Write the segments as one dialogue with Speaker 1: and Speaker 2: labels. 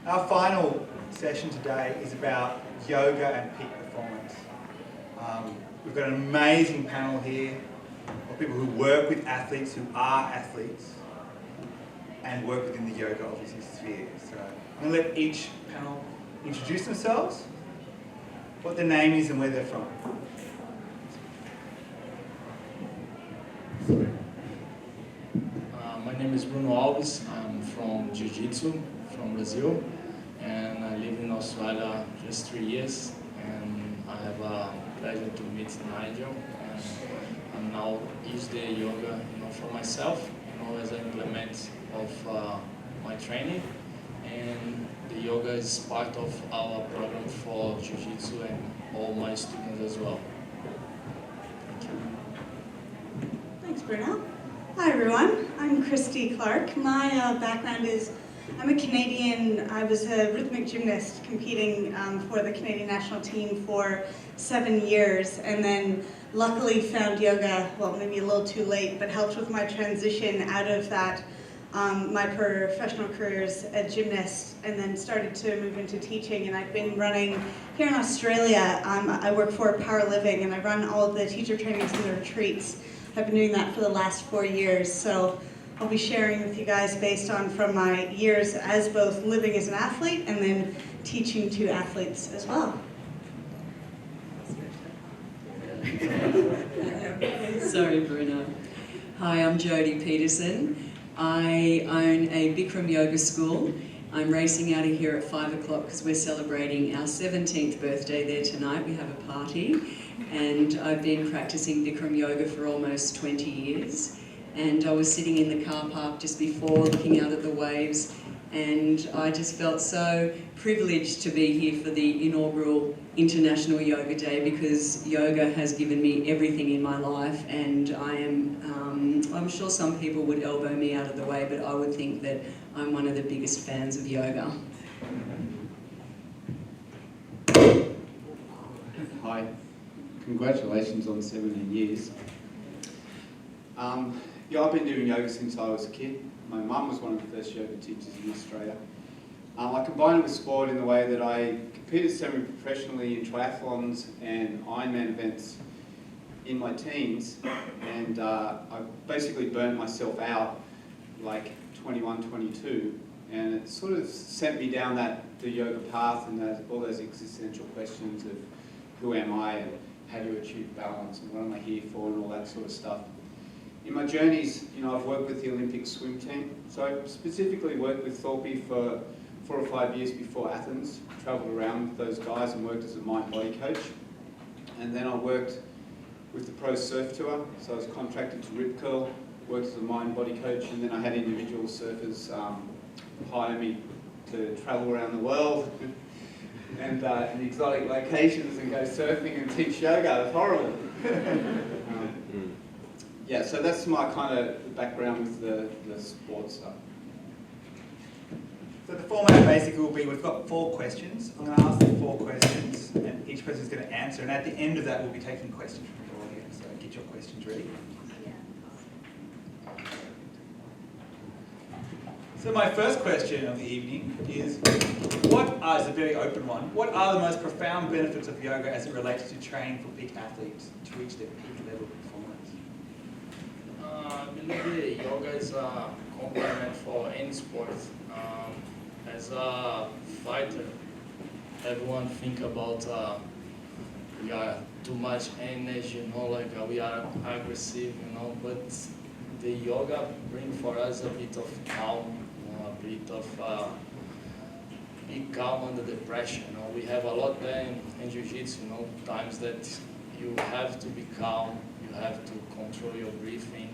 Speaker 1: Our final session today is about yoga and peak performance. We've got an amazing panel here of people who work with athletes, who are athletes, and work within the yoga, obviously, sphere. So I'm going to let each panel introduce themselves, what their name is and where they're from.
Speaker 2: My name is Bruno Alves. I'm from Jiu-Jitsu, from Brazil, and I live in Australia just 3 years. And I have a pleasure to meet Nigel, and I'm now use the yoga, for myself, as I implement of my training. And the yoga is part of our program for Jiu-Jitsu and all my students as well. Thank you.
Speaker 3: Thanks, Bruno. Hi, everyone. I'm Kristie Clark. My background is I'm a Canadian. I was a rhythmic gymnast competing for the Canadian national team for 7 years, and then luckily found yoga, well, maybe a little too late, but helped with my transition out of that, my professional career as a gymnast, and then started to move into teaching. And I've been running here in Australia. I work for Power Living, and I run all of the teacher trainings and the retreats. I've been doing that for the last 4 years, so I'll be sharing with you guys based on from my years as both living as an athlete and then teaching to athletes as well.
Speaker 4: Sorry, Bruno. Hi, I'm Jody Peterson. I own a Bikram yoga school. I'm racing out of here at 5 o'clock because we're celebrating our 17th birthday there tonight. We have a party, and I've been practicing Bikram yoga for almost 20 years. And I was sitting in the car park just before, looking out at the waves, and I just felt so privileged to be here for the inaugural International Yoga Day, because yoga has given me everything in my life, and I'm sure some people would elbow me out of the way, but I would think that I'm one of the biggest fans of yoga.
Speaker 5: Hi, congratulations on 17 years. Yeah, I've been doing yoga since I was a kid. My mum was one of the first yoga teachers in Australia. I combined it with sport in the way that I competed semi-professionally in triathlons and Ironman events in my teens, and I basically burned myself out like 21, 22, and it sort of sent me down the yoga path and all those existential questions of who am I and how do you achieve balance and what am I here for and all that sort of stuff. In my journeys, I've worked with the Olympic swim team. So I specifically worked with Thorpe for 4 or 5 years before Athens, travelled around with those guys and worked as a mind-body coach. And then I worked with the Pro Surf Tour, so I was contracted to Rip Curl, worked as a mind-body coach, and then I had individual surfers hire me to travel around the world and in exotic locations and go surfing and teach yoga. It's horrible. Yeah, so that's my kind of background with the sports stuff.
Speaker 1: So the format basically will be, we've got 4 questions. I'm going to ask them 4 questions, and each person is going to answer. And at the end of that, we'll be taking questions from the audience. So get your questions ready. So my first question of the evening is, is a very open one. What are the most profound benefits of yoga as it relates to training for peak athletes to reach their peak level of performance?
Speaker 2: I believe yoga is a complement for any sport. As a fighter, everyone think about we are too much energy, we are aggressive, but the yoga bring for us a bit of calm, a bit of be calm under the pressure. We have a lot there in Jiu-Jitsu, times that you have to be calm, you have to control your breathing,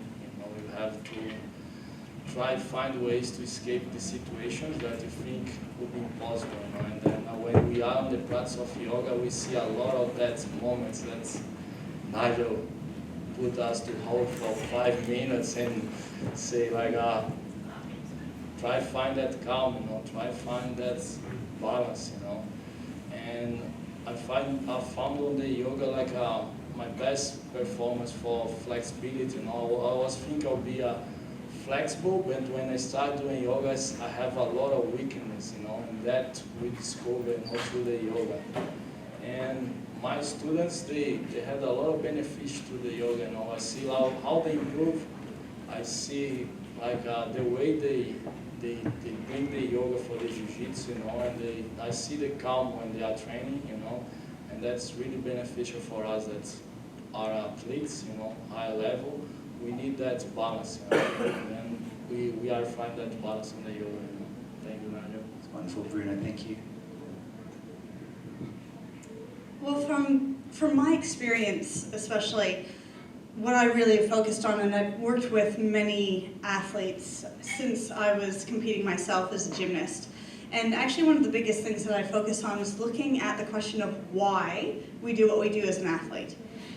Speaker 2: you have to try to find ways to escape the situations that you think would be impossible. And then when we are on the practice of yoga, we see a lot of that moments that Nigel put us to hold for 5 minutes and say try to find that calm, try to find that balance, And I found on the yoga my best performance for flexibility. I was thinking I'll be a flexible, but when I start doing yoga, I have a lot of weakness, and that we discover through the yoga. And my students, they had a lot of benefits to the yoga, I see how they improve. I see like the way they bring the yoga for the jiu-jitsu, and I see the calm when they are training, and that's really beneficial for us that are athletes, higher level. We need that balance, and we are finding that balance in the yoga. Thank you, Nigel.
Speaker 1: It's wonderful, Bruno. Thank you.
Speaker 3: Well, from my experience, especially, what I really have focused on, and I've worked with many athletes since I was competing myself as a gymnast, and actually one of the biggest things that I focus on is looking at the question of why we do what we do as an athlete.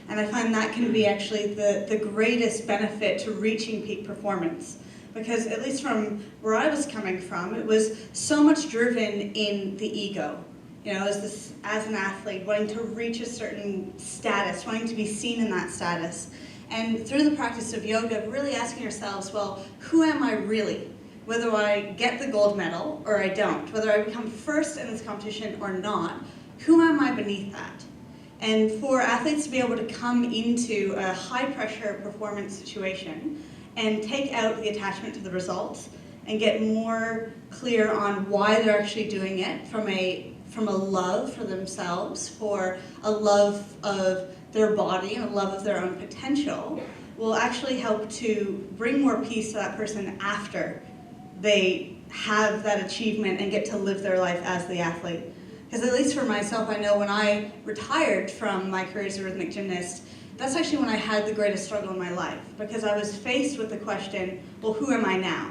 Speaker 3: And I find that can be actually the greatest benefit to reaching peak performance. Because at least from where I was coming from, it was so much driven in the ego. As an athlete, wanting to reach a certain status, wanting to be seen in that status. And through the practice of yoga, really asking yourselves, well, who am I really? Whether I get the gold medal or I don't, whether I become first in this competition or not, who am I beneath that? And for athletes to be able to come into a high pressure performance situation and take out the attachment to the results and get more clear on why they're actually doing it from a love for themselves, for a love of their body and a love of their own potential, will actually help to bring more peace to that person after they have that achievement and get to live their life as the athlete. Because at least for myself, I know when I retired from my career as a rhythmic gymnast, that's actually when I had the greatest struggle in my life, because I was faced with the question, well, who am I now?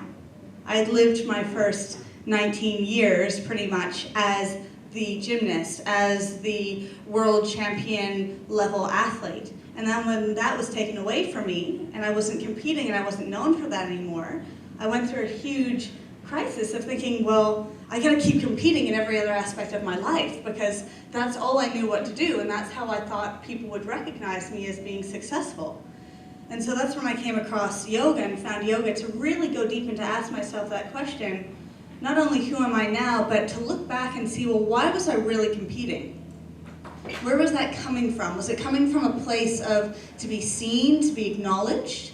Speaker 3: I had lived my first 19 years pretty much as the gymnast, as the world champion level athlete. And then when that was taken away from me, and I wasn't competing and I wasn't known for that anymore, I went through a huge crisis of thinking, well, I gotta keep competing in every other aspect of my life because that's all I knew what to do, and that's how I thought people would recognize me as being successful. And so that's when I came across yoga and found yoga to really go deep and to ask myself that question, not only who am I now, but to look back and see, well, why was I really competing? Where was that coming from? Was it coming from a place of to be seen, to be acknowledged?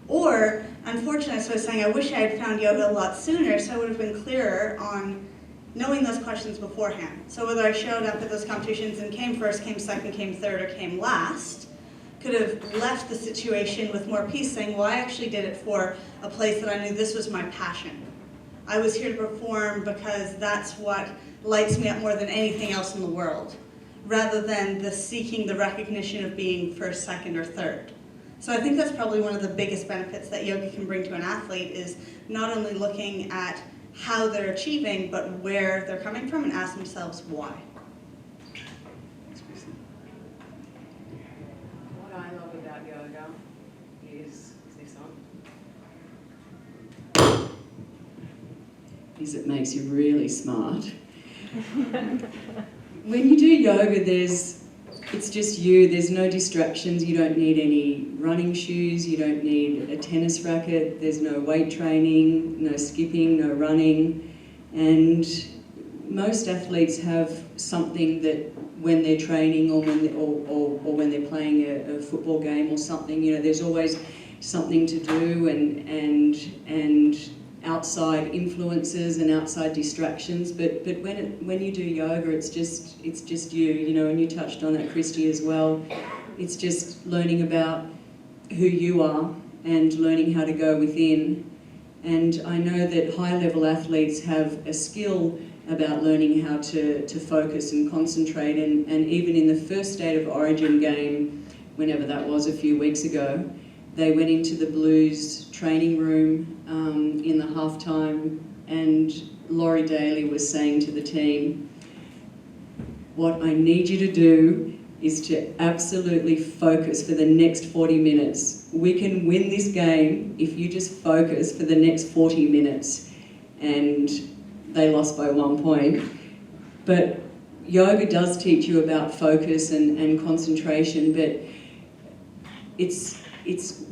Speaker 3: Or, unfortunately, as I was saying, I wish I had found yoga a lot sooner so I would have been clearer on knowing those questions beforehand. So whether I showed up at those competitions and came first, came second, came third, or came last, could have left the situation with more peace, saying, well, I actually did it for a place that I knew this was my passion. I was here to perform because that's what lights me up more than anything else in the world, rather than the seeking the recognition of being first, second, or third. So I think that's probably one of the biggest benefits that yoga can bring to an athlete is not only looking at how they're achieving, but where they're coming from and ask themselves why.
Speaker 1: Thanks, Kristie.
Speaker 4: What I love about yoga is this on? Is it makes you really smart. When you do yoga, it's just you, there's no distractions, you don't need any running shoes, you don't need a tennis racket, there's no weight training, no skipping, no running, and most athletes have something that when they're training or when they're playing a football game or something, there's always something to do and outside influences and outside distractions, but when you do yoga, it's just you, and you touched on that, Kristie, as well. It's just learning about who you are and learning how to go within. And I know that high-level athletes have a skill about learning how to focus and concentrate, and even in the first State of Origin game, whenever that was a few weeks ago, they went into the Blues training room in the halftime, and Laurie Daly was saying to the team, what I need you to do is to absolutely focus for the next 40 minutes. We can win this game if you just focus for the next 40 minutes. And they lost by 1 point. But yoga does teach you about focus and concentration, but it's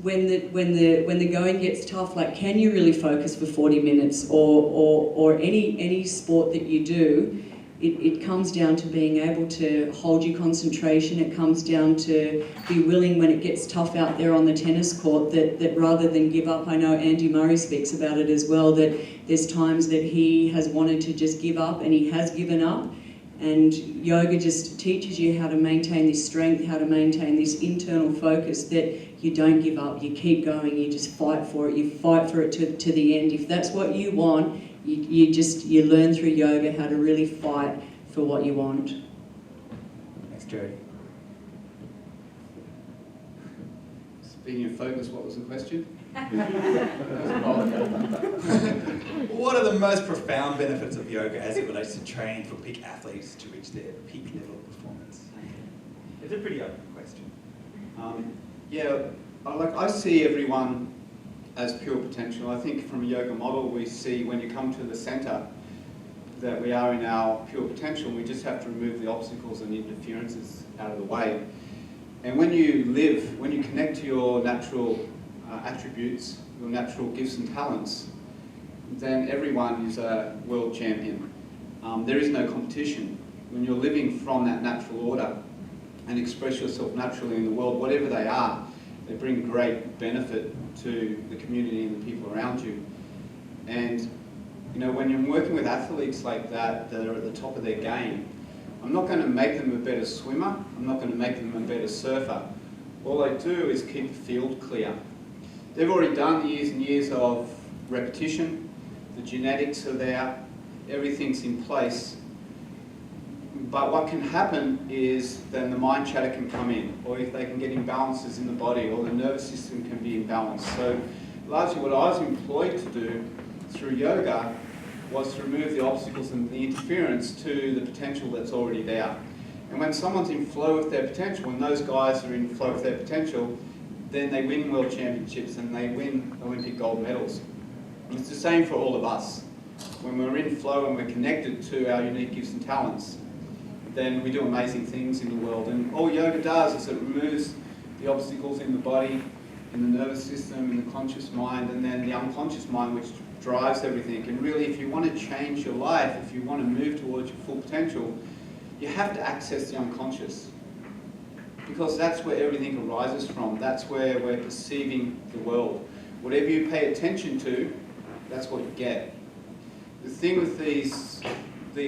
Speaker 4: when the going gets tough, like, can you really focus for 40 minutes? Or any sport that you do, it comes down to being able to hold your concentration. It comes down to be willing when it gets tough out there on the tennis court, that rather than give up. I know Andy Murray speaks about it as well, that there's times that he has wanted to just give up, and he has given up. And yoga just teaches you how to maintain this strength, how to maintain this internal focus, that you don't give up, you keep going, you just fight for it, you fight for it to the end. If that's what you want, you learn through yoga how to really fight for what you want.
Speaker 1: Thanks, Jody.
Speaker 5: Speaking of focus, what was the question?
Speaker 1: What are the most profound benefits of yoga as it relates to training for peak athletes to reach their peak level of performance? It's a pretty open question.
Speaker 5: I see everyone as pure potential. I think from a yoga model, we see when you come to the centre that we are in our pure potential. We just have to remove the obstacles and interferences out of the way. And when you connect to your natural attributes, your natural gifts and talents, then everyone is a world champion. There is no competition. When you're living from that natural order and express yourself naturally in the world, whatever they are, they bring great benefit to the community and the people around you. And when you're working with athletes like that are at the top of their game, I'm not going to make them a better swimmer, I'm not going to make them a better surfer. All I do is keep the field clear. They've already done years and years of repetition, the genetics are there, everything's in place. But what can happen is then the mind chatter can come in, or if they can get imbalances in the body, or the nervous system can be imbalanced. So largely what I was employed to do through yoga was to remove the obstacles and the interference to the potential that's already there. And when someone's in flow with their potential, when those guys are in flow with their potential, then they win world championships and they win Olympic gold medals. And it's the same for all of us. When we're in flow and we're connected to our unique gifts and talents, then we do amazing things in the world. And all yoga does is it removes the obstacles in the body, in the nervous system, in the conscious mind, and then the unconscious mind, which drives everything. And really, if you want to change your life, if you want to move towards your full potential, you have to access the unconscious. Because that's where everything arises from. That's where we're perceiving the world. Whatever you pay attention to, that's what you get. The thing with these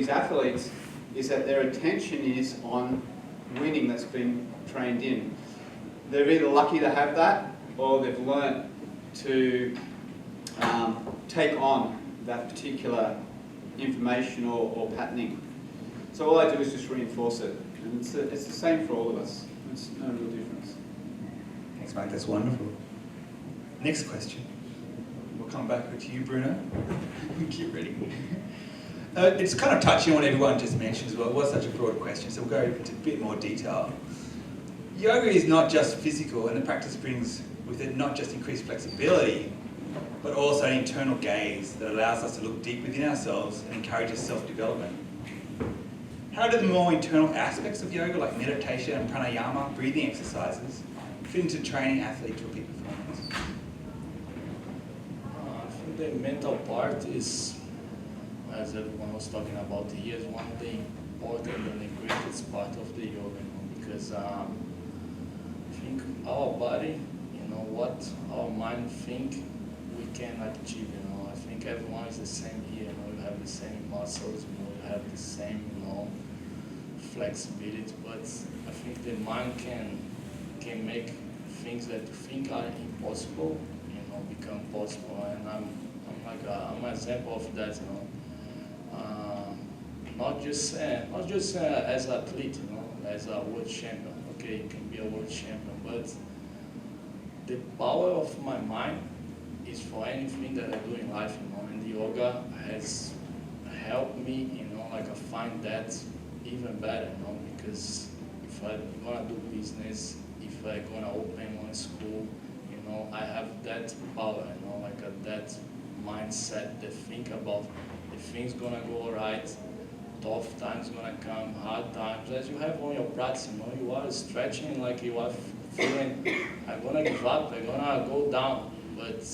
Speaker 5: athletes is that their attention is on winning that's been trained in. They're either lucky to have that, or they've learnt to take on that particular information or patterning. So all I do is just reinforce it. And it's the same for all of us. It's no real difference.
Speaker 1: Thanks, Mike. That's wonderful. Next question. We'll come back to you, Bruno. Keep ready. It's kind of touching on what everyone just mentioned as well. It was such a broad question, so we'll go into a bit more detail. Yoga is not just physical, and the practice brings with it not just increased flexibility, but also an internal gaze that allows us to look deep within ourselves and encourages self-development. How do the more internal aspects of yoga, like meditation and pranayama, breathing exercises, fit into training athletes for peak performance?
Speaker 2: I think the mental part is, as everyone was talking about here, is one of the important and the greatest part of the yoga, because I think our body, what our mind think we can achieve, I think everyone is the same here, you have the same muscles, you have the same, flexibility, but I think the mind can make things that you think are impossible, become possible, and I'm an example of that, not just as an athlete, as a world champion. Okay, you can be a world champion, but the power of my mind is for anything that I do in life, and the yoga has helped me, find that even better, because if I'm gonna do business, if I'm gonna open one school, I have that power, that mindset that think about if things gonna go alright, tough times gonna come, hard times, as you have on your practice, you are stretching like you are feeling I'm gonna give up, I'm gonna go down, but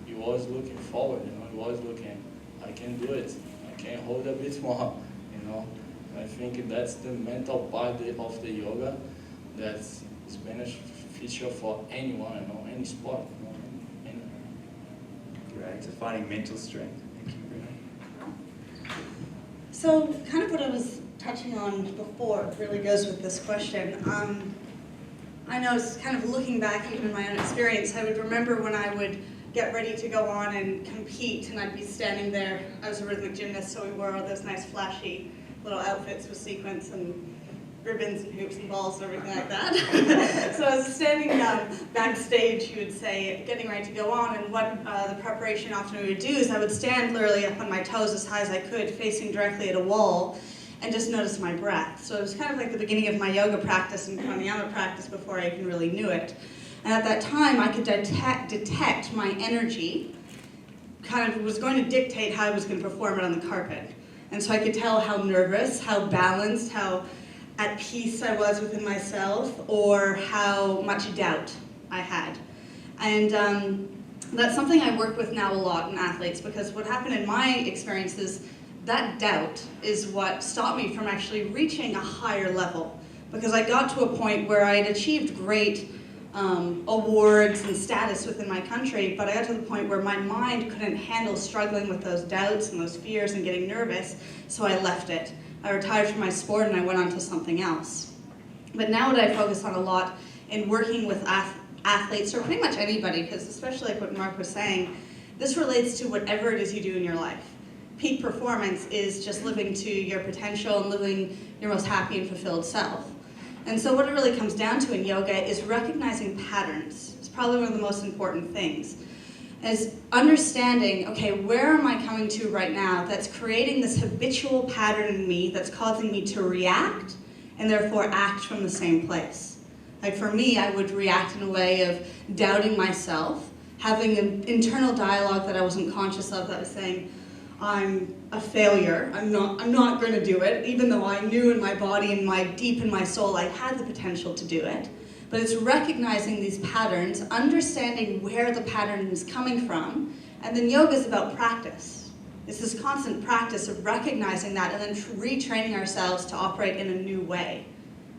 Speaker 2: you're always looking forward, you're always looking, I can do it, I can hold a bit more, I think that's the mental part of the yoga that is beneficial for anyone, any sport, any.
Speaker 1: Great, so finding mental strength. Thank you, Bruno.
Speaker 3: So kind of what I was touching on before really goes with this question. I know it's kind of looking back even in my own experience, I would remember when I would get ready to go on and compete and I'd be standing there. I was a rhythmic gymnast, so we wore all those nice flashy little outfits with sequins and ribbons and hoops and balls and everything like that. So I was standing backstage, you would say, getting ready to go on, and what the preparation often we would do is I would stand literally up on my toes as high as I could, facing directly at a wall, and just notice my breath. So it was kind of like the beginning of my yoga practice and pranayama practice before I even really knew it. And at that time, I could detect my energy kind of was going to dictate how I was going to perform it on the carpet. And so I could tell how nervous, how balanced, how at peace I was within myself, or how much doubt I had. And that's something I work with now a lot in athletes, because what happened in my experience is that doubt is what stopped me from actually reaching a higher level, because I got to a point where I had achieved great awards and status within my country, but I got to the point where my mind couldn't handle struggling with those doubts and those fears and getting nervous, so I left it. I retired from my sport and I went on to something else. But now what I focus on a lot in working with athletes, or pretty much anybody, because especially like what Mark was saying, this relates to whatever it is you do in your life. Peak performance is just living to your potential and living your most happy and fulfilled self. And so what it really comes down to in yoga is recognizing patterns. It's probably one of the most important things. Is understanding, okay, where am I coming to right now that's creating this habitual pattern in me that's causing me to react and therefore act from the same place. Like for me, I would react in a way of doubting myself, having an internal dialogue that I wasn't conscious of that was saying, I'm a failure, I'm not going to do it, even though I knew in my body and deep in my soul I had the potential to do it. But it's recognizing these patterns, understanding where the pattern is coming from, and then yoga is about practice. It's this constant practice of recognizing that and then retraining ourselves to operate in a new way.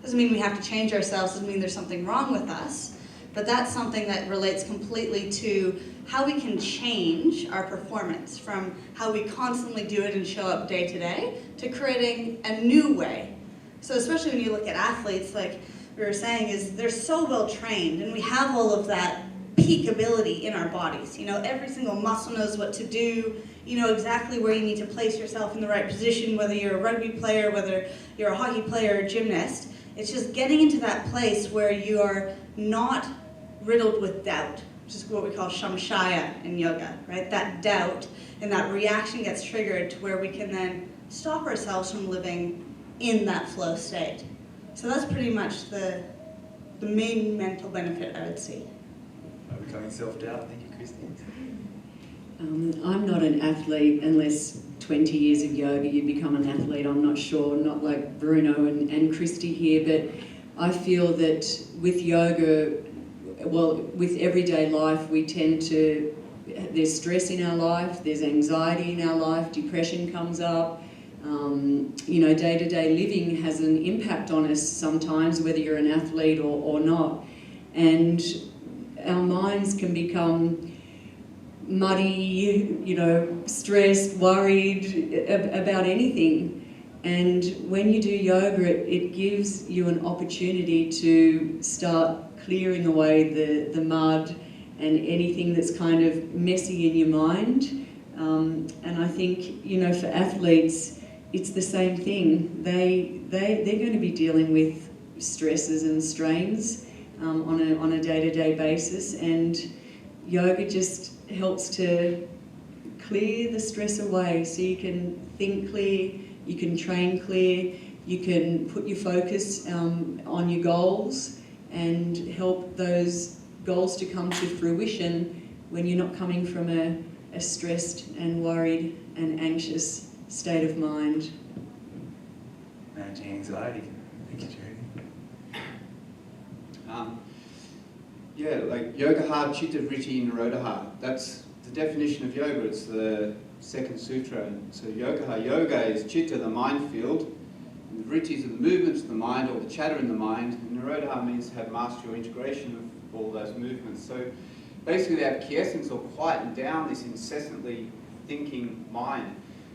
Speaker 3: Doesn't mean we have to change ourselves, doesn't mean there's something wrong with us, but that's something that relates completely to how we can change our performance from how we constantly do it and show up day to day to creating a new way. So especially when you look at athletes, like we were saying, is they're so well trained and we have all of that peak ability in our bodies. Every single muscle knows what to do. You know exactly where you need to place yourself in the right position, whether you're a rugby player, whether you're a hockey player or a gymnast. It's just getting into that place where you are not riddled with doubt, which is what we call shamshaya in yoga, right? That doubt and that reaction gets triggered to where we can then stop ourselves from living in that flow state. So that's pretty much the main mental benefit I would see.
Speaker 1: Overcoming self-doubt. Thank you, Kristie.
Speaker 4: I'm not an athlete unless 20 years of yoga you become an athlete. I'm not sure, not like Bruno and Kristie here, but I feel that with yoga, well, with everyday life, we tend to, there's stress in our life, there's anxiety in our life, depression comes up. Day-to-day living has an impact on us sometimes, whether you're an athlete or not. And our minds can become muddy, stressed, worried about anything. And when you do yoga, it gives you an opportunity to start clearing away the mud and anything that's kind of messy in your mind. And I think, for athletes, it's the same thing. They're going to be dealing with stresses and strains on a day-to-day basis, and yoga just helps to clear the stress away so you can think clear, you can train clear, you can put your focus on your goals and help those goals to come to fruition when you're not coming from a stressed and worried and anxious state of mind.
Speaker 1: Managing anxiety. Thank you, Jody.
Speaker 5: Yeah, like yoga chitta vritti nirodha. That's the definition of yoga. It's the second sutra. And so yoga is chitta, the mind field, and the vrittis are the movements of the mind or the chatter in the mind. And nirodha means to have mastery or integration of all those movements. So basically they have quiescence or quieten down this incessantly thinking mind.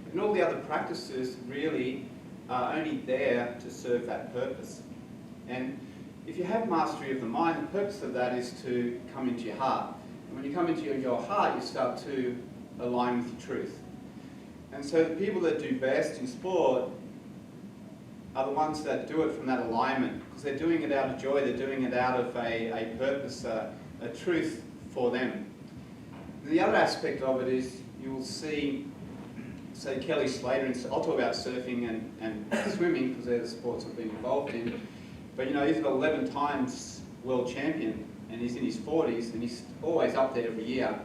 Speaker 5: And all the other practices really are only there to serve that purpose. And if you have mastery of the mind, the purpose of that is to come into your heart. And when you come into your heart, you start to align with your truth. And so the people that do best in sport are the ones that do it from that alignment, because they're doing it out of joy, they're doing it out of a purpose, a truth for them. The other aspect of it is you will see, say, Kelly Slater, and I'll talk about surfing and swimming because they're the sports I've been involved in. But you know, he's an 11 times world champion and he's in his 40s and he's always up there every year.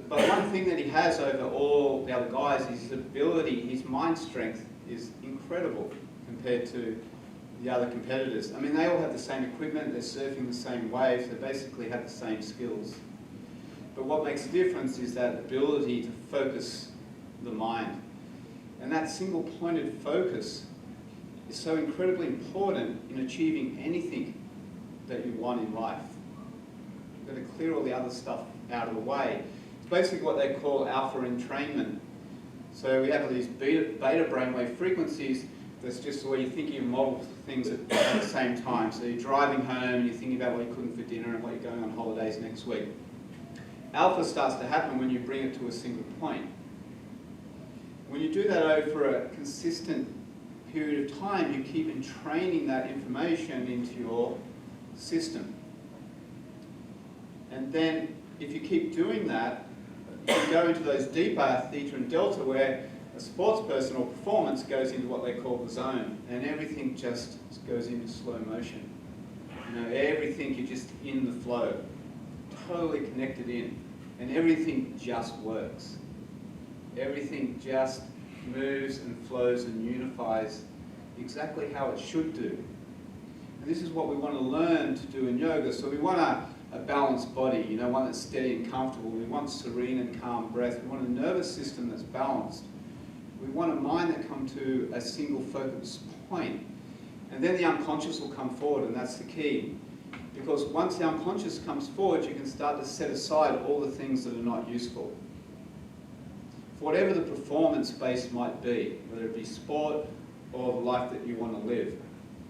Speaker 5: But one thing that he has over all the other guys is his ability, his mind strength is incredible compared to the other competitors. I mean, they all have the same equipment, they're surfing the same waves, they basically have the same skills. But what makes a difference is that ability to focus the mind. And that single-pointed focus is so incredibly important in achieving anything that you want in life. You've got to clear all the other stuff out of the way. It's basically what they call alpha entrainment. So we have these beta brainwave frequencies. That's just the way you're thinking of multiple things at the same time. So you're driving home and you're thinking about what you're cooking for dinner and what you're going on holidays next week. Alpha starts to happen when you bring it to a single point. When you do that over a consistent period of time, you keep entraining that information into your system. And then if you keep doing that, you go into those deeper theta and delta where a sports person or performance goes into what they call the zone, and everything just goes into slow motion. You know, everything, you're just in the flow, totally connected in, and everything just works. Everything just moves and flows and unifies exactly how it should do. And this is what we want to learn to do in yoga. So we want a balanced body, you know, one that's steady and comfortable. We want serene and calm breath. We want a nervous system that's balanced. We want a mind that comes to a single focus point. And then the unconscious will come forward, and that's the key. Because once the unconscious comes forward, you can start to set aside all the things that are not useful. For whatever the performance base might be, whether it be sport or the life that you want to live,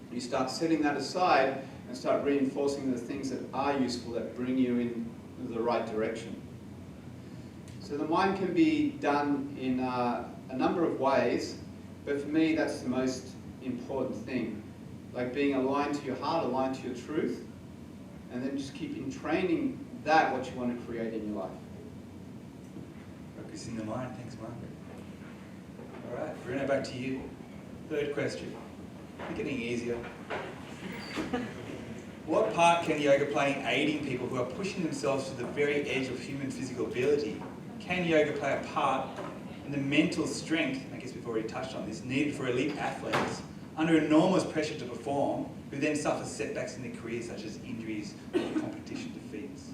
Speaker 5: you start setting that aside and start reinforcing the things that are useful, that bring you in the right direction. So the mind can be done in a number of ways, but for me that's the most important thing. Like being aligned to your heart, aligned to your truth, and then just keep entraining that what you want to create in your life.
Speaker 1: Focus in the mind. Thanks, Mark. All right, Bruno, back to you. Third question. It's getting easier. What part can yoga play in aiding people who are pushing themselves to the very edge of human physical ability? Can yoga play a part in the mental strength, I guess we've already touched on this, needed for elite athletes under enormous pressure to perform, who then suffer setbacks in their careers such as injuries or competition defeats?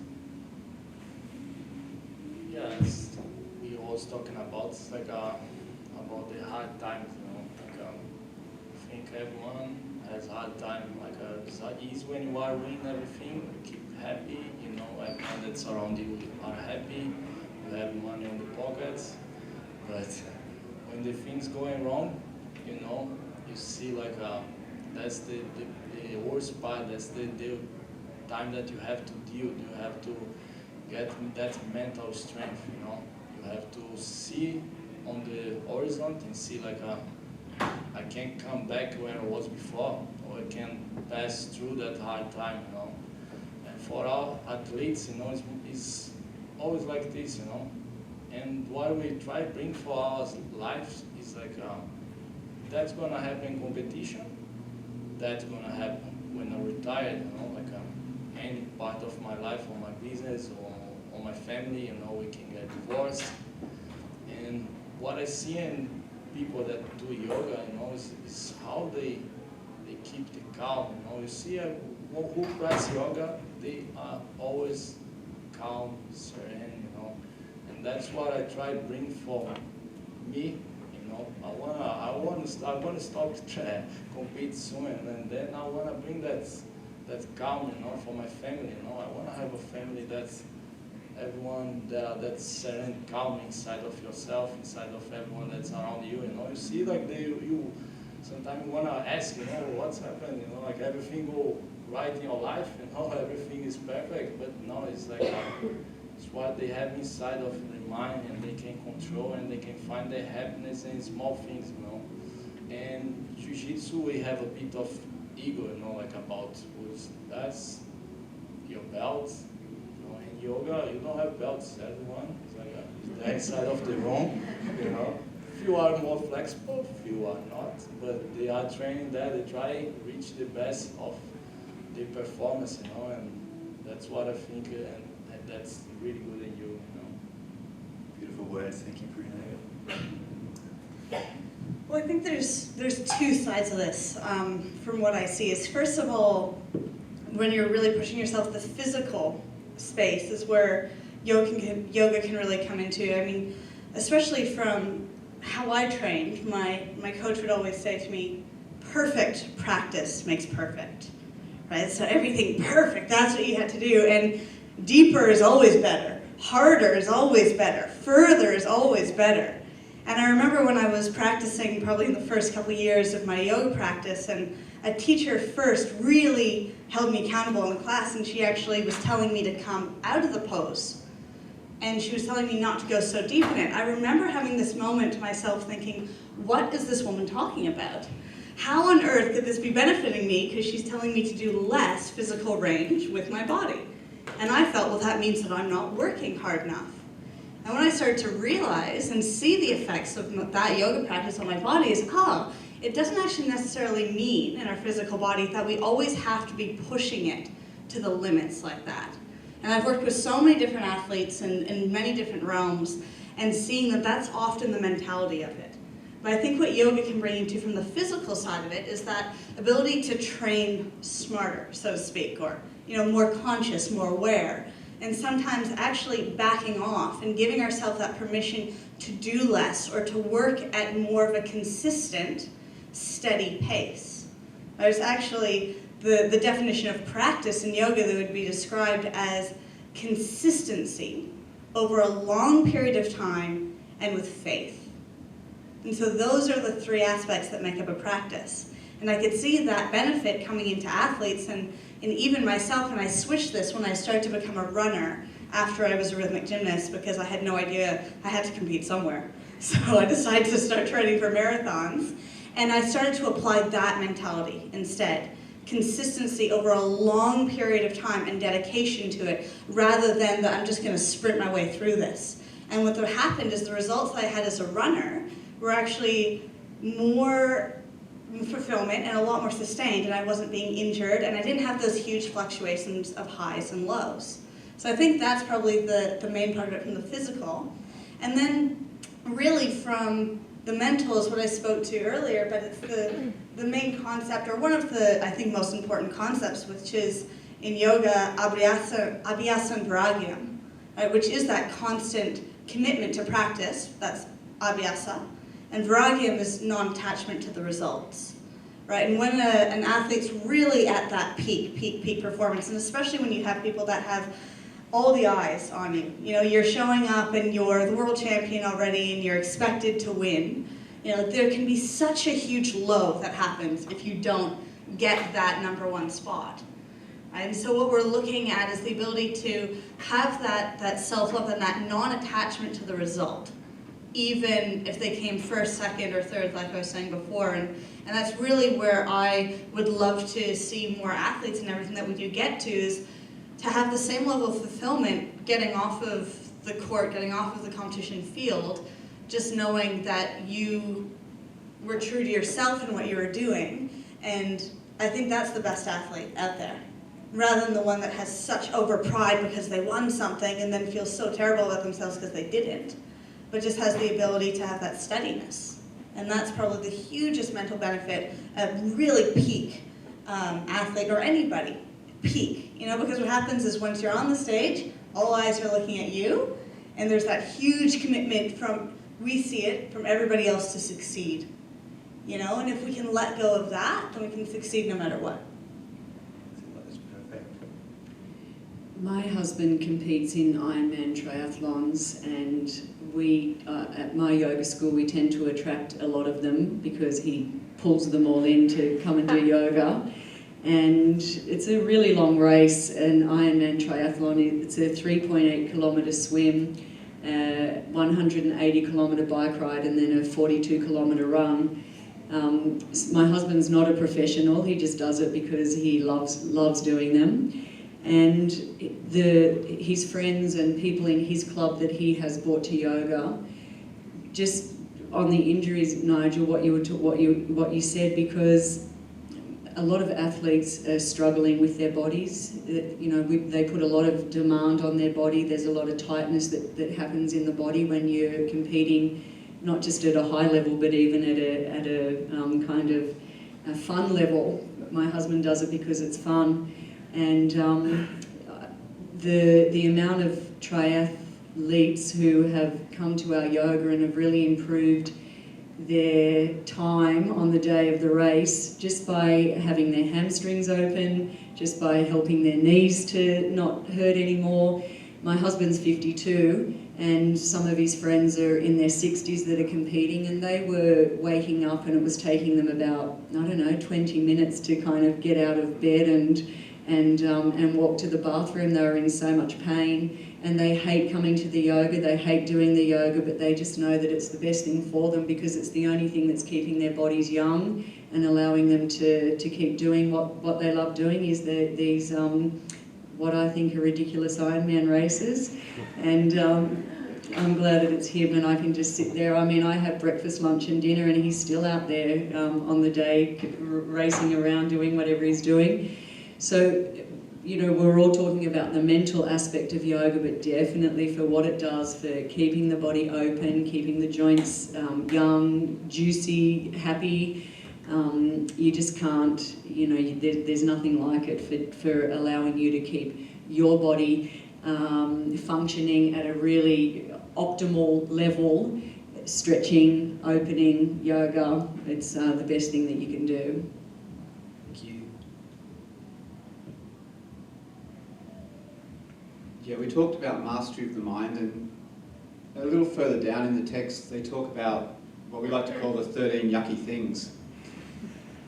Speaker 2: Yeah, we always talking about about the hard times, you know. I think everyone has hard time. It's not easy when you are winning everything. You keep happy, you know. Everyone that's around you are happy. You have money in the pockets, but when the things going wrong, you know, you see that's the worst part. That's the time that you have to deal. You have to get that mental strength, you know. You have to see on the horizon and see I can't come back where I was before, or I can pass through that hard time, you know. And for our athletes, you know, it's always like this, you know. And what we try to bring for our lives is that's gonna happen in competition. That's gonna happen when I'm retired, you know, any part of my life or my business or my family, you know, we can get divorced. And what I see in people that do yoga, you know, is how they keep the calm, you know. You see who practice yoga, they are always calm, serene, you know, and that's what I try to bring for me. You know, I wanna stop compete soon, and then I wanna bring that calm, you know, for my family. You know, I wanna have a family that's everyone that's serene, calm inside of yourself, inside of everyone that's around you. You know, you see like you sometimes you wanna ask, you know, what's happened. You know, like everything go right in your life. You know, everything is perfect, but no, it's like it's what they have inside of their mind, and they can control, and they can find their happiness in small things, you know. And Jiu-Jitsu, we have a bit of ego, you know, like about that's your belt. You know, in yoga, you don't have belts. Everyone is like is the inside of the room, you know. Few are more flexible, few are not, but they are training that. They try to reach the best of their performance, you know, and that's what I think, and that's really good in you, you know.
Speaker 1: Beautiful words, thank you, Bruno.
Speaker 3: Well, I think there's two sides of this from what I see. Is first of all, when you're really pushing yourself, the physical space is where yoga can really come into. I mean, especially from how I trained, my coach would always say to me, perfect practice makes perfect, right? So everything perfect, that's what you had to do. And deeper is always better, harder is always better, further is always better. And I remember when I was practicing, probably in the first couple of years of my yoga practice, and a teacher first really held me accountable in the class, and she actually was telling me to come out of the pose. And she was telling me not to go so deep in it. I remember having this moment to myself thinking, what is this woman talking about? How on earth could this be benefiting me, because she's telling me to do less physical range with my body? And I felt, well, that means that I'm not working hard enough. And when I started to realize and see the effects of that yoga practice on my body is, it doesn't actually necessarily mean in our physical body that we always have to be pushing it to the limits like that. And I've worked with so many different athletes in many different realms, and seeing that that's often the mentality of it. But I think what yoga can bring you to from the physical side of it is that ability to train smarter, so to speak, or more conscious, more aware. And sometimes actually backing off and giving ourselves that permission to do less or to work at more of a consistent, steady pace. There's actually the definition of practice in yoga that would be described as consistency over a long period of time and with faith. And so those are the three aspects that make up a practice. And I could see that benefit coming into athletes and even myself, and I switched this when I started to become a runner after I was a rhythmic gymnast, because I had no idea I had to compete somewhere. So I decided to start training for marathons, and I started to apply that mentality instead. Consistency over a long period of time and dedication to it, rather than that I'm just going to sprint my way through this. And what happened is the results that I had as a runner were actually more fulfillment and a lot more sustained, and I wasn't being injured, and I didn't have those huge fluctuations of highs and lows. So I think that's probably the main part of it from the physical. And then really from the mental is what I spoke to earlier, but it's the main concept, or one of the, I think, most important concepts, which is in yoga, abhyasa and viragyam, right, which is that constant commitment to practice, that's abhyasa. And viragyam is non-attachment to the results, right? And when an athlete's really at that peak performance, and especially when you have people that have all the eyes on you, you're showing up and you're the world champion already and you're expected to win, there can be such a huge low that happens if you don't get that #1 spot. And so what we're looking at is the ability to have that self-love and that non-attachment to the result, even if they came first, second, or third, like I was saying before. And that's really where I would love to see more athletes and everything that we do get to, is to have the same level of fulfillment getting off of the court, getting off of the competition field, just knowing that you were true to yourself and what you were doing. And I think that's the best athlete out there, rather than the one that has such over-pride because they won something and then feels so terrible about themselves because they didn't, but just has the ability to have that steadiness. And that's probably the hugest mental benefit of really peak athlete, or anybody peak, you know, because what happens is once you're on the stage, all eyes are looking at you, and there's that huge commitment from, we see it, from everybody else to succeed, you know, and if we can let go of that, then we can succeed no matter what.
Speaker 1: That's perfect.
Speaker 4: My husband competes in Ironman triathlons, and we, at my yoga school, we tend to attract a lot of them because he pulls them all in to come and do yoga. And it's a really long race, an Ironman triathlon. It's a 3.8 kilometre swim, 180 kilometre bike ride, and then a 42 kilometre run. My husband's not a professional, he just does it because he loves doing them. And his friends and people in his club that he has brought to yoga, just on the injuries, Nigel, what you said, because a lot of athletes are struggling with their bodies. You know, they put a lot of demand on their body. There's a lot of tightness that happens in the body when you're competing, not just at a high level, but even at a kind of a fun level. My husband does it because it's fun. And the amount of triathletes who have come to our yoga and have really improved their time on the day of the race just by having their hamstrings open, just by helping their knees to not hurt anymore. My husband's 52 and some of his friends are in their 60s that are competing, and they were waking up and it was taking them about, I don't know, 20 minutes to kind of get out of bed and walk to the bathroom. They were in so much pain, and they hate coming to the yoga, they hate doing the yoga, but they just know that it's the best thing for them because it's the only thing that's keeping their bodies young and allowing them to keep doing what they love doing, is these what I think are ridiculous Ironman races. And I'm glad that it's him and I can just sit there. I mean, I have breakfast, lunch and dinner, and he's still out there on the day racing around doing whatever he's doing. So, you know, we're all talking about the mental aspect of yoga, but definitely for what it does for keeping the body open, keeping the joints young, juicy, happy. You just can't, you know, there's nothing like it for allowing you to keep your body functioning at a really optimal level. Stretching, opening, yoga, it's the best thing that you can do.
Speaker 1: Thank you.
Speaker 5: Yeah, we talked about mastery of the mind, and a little further down in the text they talk about what we like to call the 13 yucky things.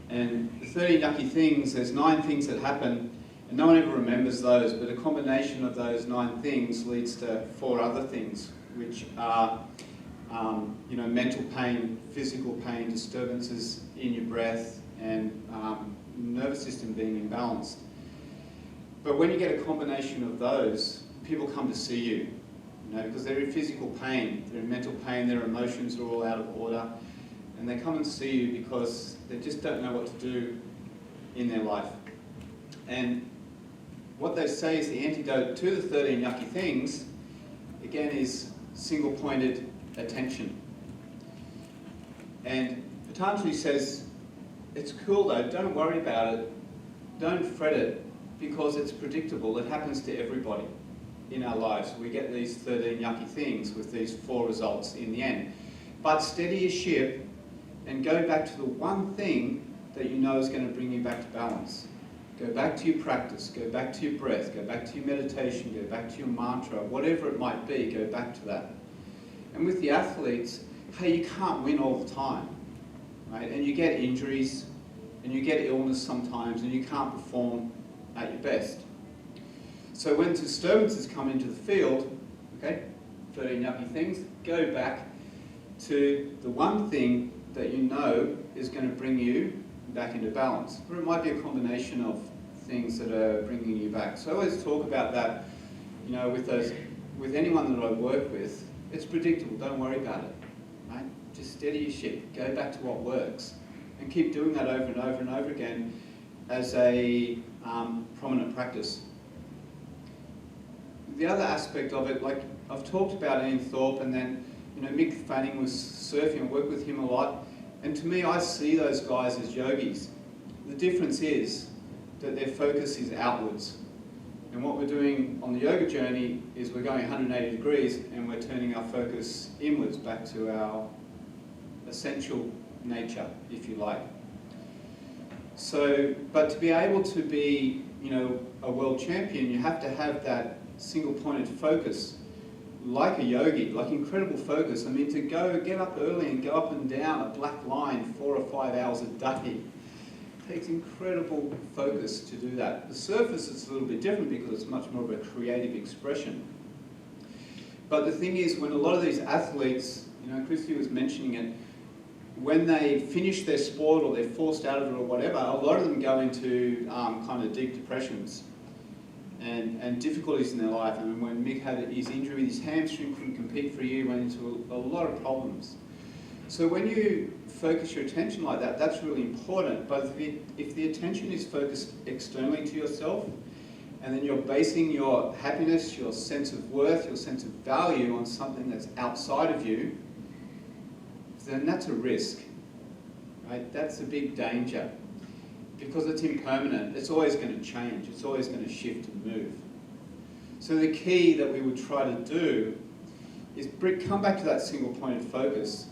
Speaker 5: And the 13 yucky things, there's 9 things that happen, and no one ever remembers those, but a combination of those 9 things leads to 4 other things, which are you know, mental pain, physical pain, disturbances in your breath, and nervous system being imbalanced. But when you get a combination of those, people come to see you, you know, because they're in physical pain, they're in mental pain, their emotions are all out of order, and they come and see you because they just don't know what to do in their life. And what they say is the antidote to the 13 yucky things, again, is single-pointed attention. And Patanjali says, it's cool though, don't worry about it, don't fret it, because it's predictable, it happens to everybody in our lives. We get these 13 yucky things with these 4 results in the end. But steady your ship and go back to the one thing that you know is going to bring you back to balance. Go back to your practice, go back to your breath, go back to your meditation, go back to your mantra, whatever it might be, go back to that. And with the athletes, hey, you can't win all the time, right? And you get injuries, and you get illness sometimes, and you can't perform at your best. So when disturbances come into the field, okay, 13 yucky things, go back to the one thing that you know is going to bring you back into balance. Or it might be a combination of things that are bringing you back. So I always talk about that, you know, with anyone that I work with, it's predictable, don't worry about it, right? Just steady your ship, go back to what works, and keep doing that over and over and over again as a prominent practice. The other aspect of it, like I've talked about Ian Thorpe, and then, you know, Mick Fanning was surfing, I work with him a lot, and to me I see those guys as yogis. The difference is that their focus is outwards. And what we're doing on the yoga journey is we're going 180 degrees and we're turning our focus inwards back to our essential nature, if you like. So, but to be able to be, you know, a world champion, you have to have that single-pointed focus, like a yogi, like incredible focus. I mean, to get up early and go up and down a black line 4 or 5 hours a day takes incredible focus to do that. The surface is a little bit different because it's much more of a creative expression. But the thing is, when a lot of these athletes, you know, Kristie was mentioning it, when they finish their sport or they're forced out of it or whatever, a lot of them go into kind of deep depressions and difficulties in their life. I mean, when Mick had his injury, his hamstring, couldn't compete for a year, went into a lot of problems. So when you focus your attention like that, that's really important. But if the attention is focused externally to yourself, and then you're basing your happiness, your sense of worth, your sense of value on something that's outside of you, then that's a risk, right? That's a big danger. Because it's impermanent, it's always going to change, it's always going to shift and move. So the key that we would try to do is come back to that single-pointed focus,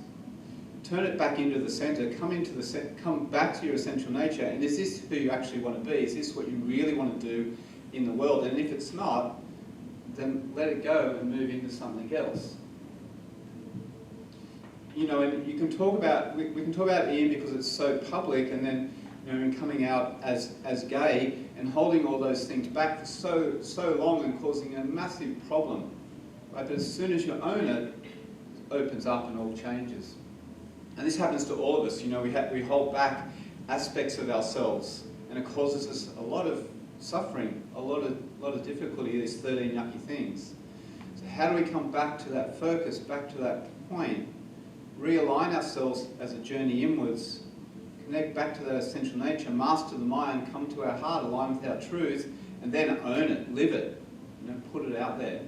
Speaker 5: turn it back into the center, come back to your essential nature, and is this who you actually want to be? Is this what you really want to do in the world? And if it's not, then let it go and move into something else. You know, and you can talk about, we can talk about Ian because it's so public, and then, you know, and coming out as gay and holding all those things back for so long and causing a massive problem. Right? But as soon as you own it, it opens up and all changes. And this happens to all of us. You know, we hold back aspects of ourselves, and it causes us a lot of suffering, a lot of difficulty, these 13 yucky things. So how do we come back to that focus, back to that point, realign ourselves as a journey inwards, connect back to that essential nature, master the mind, come to our heart, align with our truth, and then own it, live it, you know, put it out there.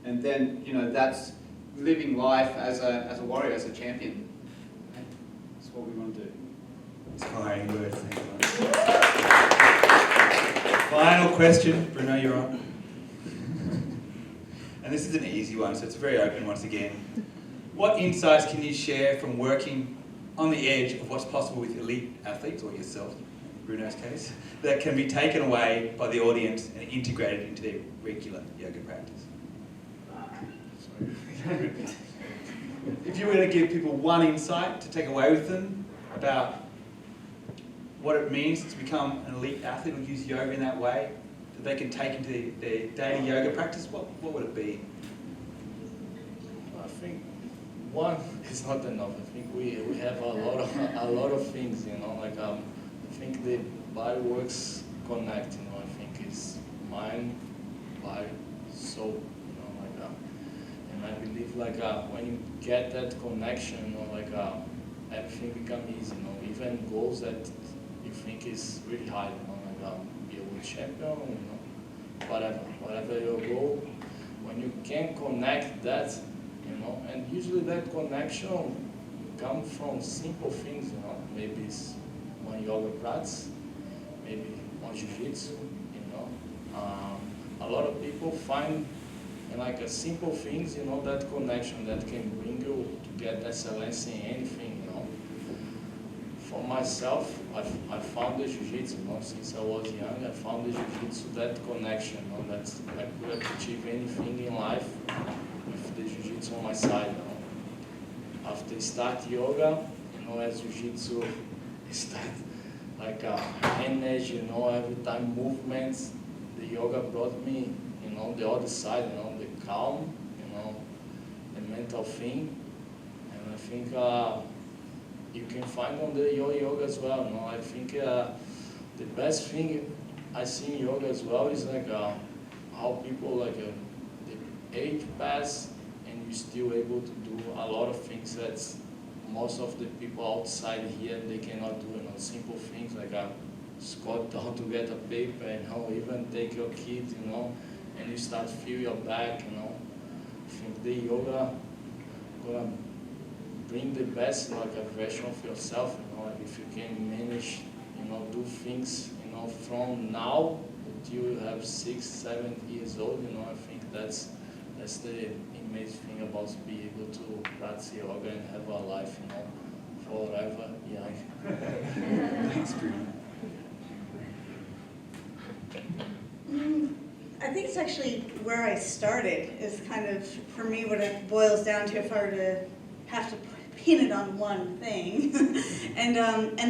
Speaker 5: And then, you know, that's living life as a warrior, as a champion. That's what we want to do.
Speaker 1: Inspiring words, thank you. Final question, Bruno, you're on. And this is an easy one, so it's very open once again. What insights can you share from working on the edge of what's possible with elite athletes, or yourself, in Bruno's case, that can be taken away by the audience and integrated into their regular yoga practice? If you were to give people one insight to take away with them about what it means to become an elite athlete or use yoga in that way, that they can take into their daily yoga practice, what would it be?
Speaker 2: I think one is not enough. I think we have a lot of things, you know, like I think the body works connect, you know, I think it's mind, body, soul, you know, like and I believe like when you get that connection, you know, like everything becomes easy, you know, even goals that you think is really high, you know, like be a world champion, you know, whatever your goal, when you can connect that, you know, and usually that connection comes from simple things, you know, maybe it's one yoga practice, maybe one jiu-jitsu, you know. A lot of people find like a simple things, you know, that connection that can bring you to get excellence in anything, you know. For myself, I found the jiu-jitsu, you know, since I was young, I found the jiu-jitsu, that connection, you know, that I could achieve anything in life with the jiu-jitsu on my side, you know. After start yoga, you know, as jiu-jitsu start like energy, you know, every time movements, the yoga brought me, you know, the other side, you know, the calm, you know, the mental thing, and I think you can find on the yoga as well, you know. I think the best thing I see in yoga as well is like how people like the age pass and you're still able to do a lot of things that most of the people outside here they cannot do, you know, simple things like squat down to get a paper, and how even take your kid, you know, and you start feel your back, you know. I think the yoga gonna bring the best like a version of yourself, you know, like if you can manage, you know, do things in from now until you have 6, 7 years old, I think that's the amazing thing about being able to practice yoga and have a life, forever young.
Speaker 1: Thanks, Bruno.
Speaker 3: I think it's actually where I started is kind of, for me, what it boils down to if I were to have to pin it on one thing. and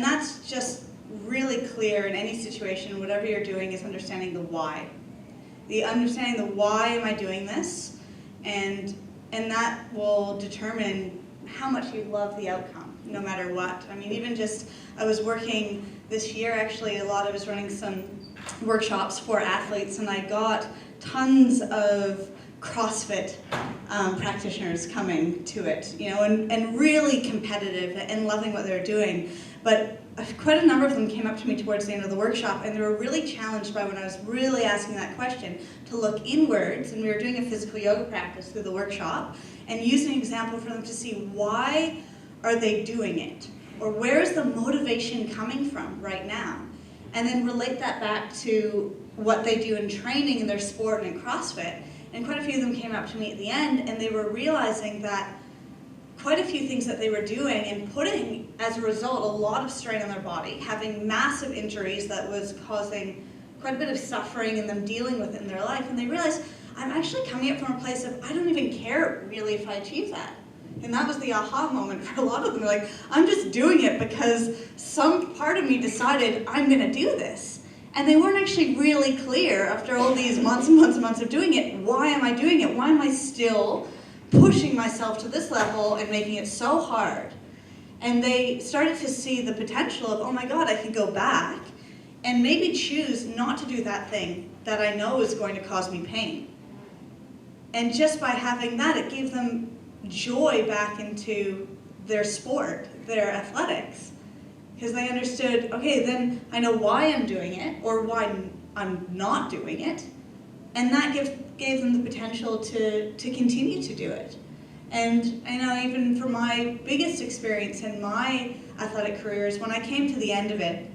Speaker 3: that's just really clear in any situation, whatever you're doing, is understanding the why. Understanding the why am I doing this, and that will determine how much you love the outcome, no matter what. I mean, even just, I was working this year, actually, I was running some workshops for athletes, and I got tons of CrossFit practitioners coming to it, and really competitive and loving what they're doing. But quite a number of them came up to me towards the end of the workshop, and they were really challenged by when I was really asking that question to look inwards, and we were doing a physical yoga practice through the workshop, and using an example for them to see why are they doing it, or where is the motivation coming from right now, and then relate that back to what they do in training in their sport and in CrossFit. And quite a few of them came up to me at the end, and they were realizing that quite a few things that they were doing and putting, as a result, a lot of strain on their body, having massive injuries that was causing quite a bit of suffering and them dealing with it in their life. And they realized, I'm actually coming up from a place of, I don't even care really if I achieve that. And that was the aha moment for a lot of them. They're like, I'm just doing it because some part of me decided I'm going to do this. And they weren't actually really clear after all these months and months and months of doing it, why am I doing it? Why am I still pushing myself to this level and making it so hard? And they started to see the potential of, oh my God, I can go back and maybe choose not to do that thing that I know is going to cause me pain. And just by having that, it gave them joy back into their sport, their athletics. Because they understood, okay, then I know why I'm doing it or why I'm not doing it. And that gave them the potential to continue to do it. And I know even for my biggest experience in my athletic career is when I came to the end of it,